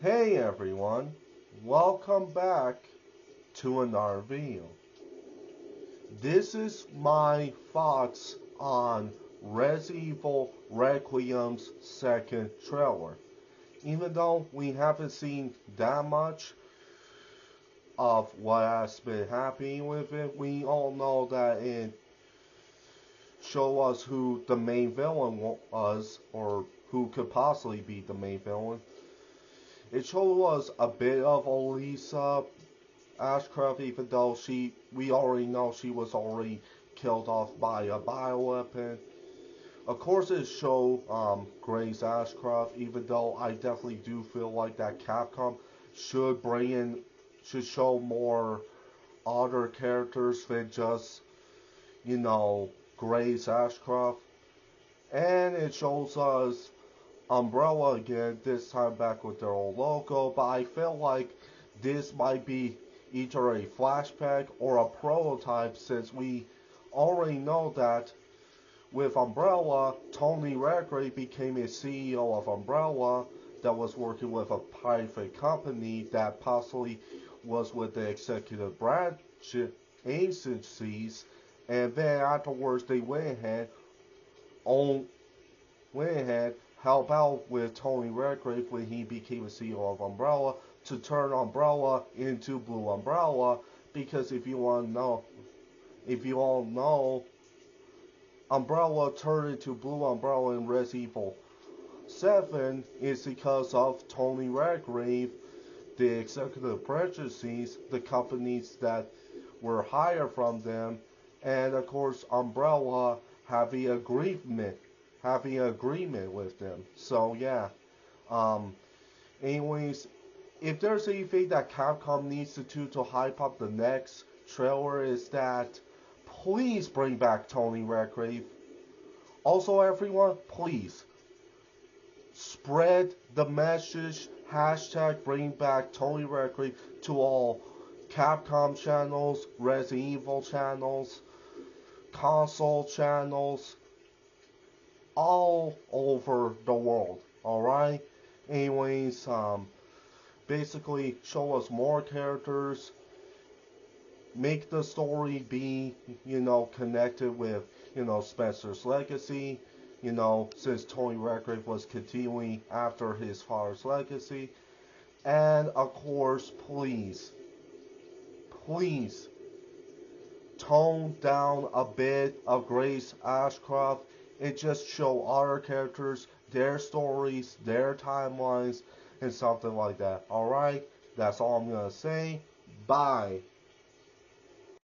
Hey everyone, welcome back to another video. This is my thoughts on Resident Evil Requiem's second trailer. Even though we haven't seen that much of what has been happening with it, we all know that it showed us who the main villain was, or who could possibly be the main villain. It showed us a bit of Elisa Ashcraft, even though we already know she was already killed off by a bioweapon. Of course, it showed Grace Ashcraft, even though I definitely do feel like that Capcom should should show more other characters than just, you know, Grace Ashcraft. And it shows us Umbrella again, this time back with their old logo, but I feel like this might be either a flashback or a prototype, since we already know that with Umbrella, Tony Redgrave became a CEO of Umbrella that was working with a private company that possibly was with the executive branch agencies, and then afterwards they on, went ahead help out with Tony Redgrave when he became a CEO of Umbrella to turn Umbrella into Blue Umbrella, because if you all know, Umbrella turned into Blue Umbrella in Resident Evil 7 is because of Tony Redgrave, the executive branches, the companies that were hired from them, and of course Umbrella having an agreement with them. So yeah. Um, anyways, if there's anything that Capcom needs to do to hype up the next trailer, is that please bring back Tony Redgrave. Also, everyone, please spread the message. Hashtag bring back Tony Redgrave to all Capcom channels, Resident Evil channels, console channels, all over the world. Alright? Anyways, basically show us more characters, make the story be, connected with, Spencer's legacy, since Tony Redgrave was continuing after his father's legacy. And of course, please tone down a bit of Grace Ashcroft and just show other characters, their stories, their timelines, and something like that. Alright? That's all I'm gonna say. Bye.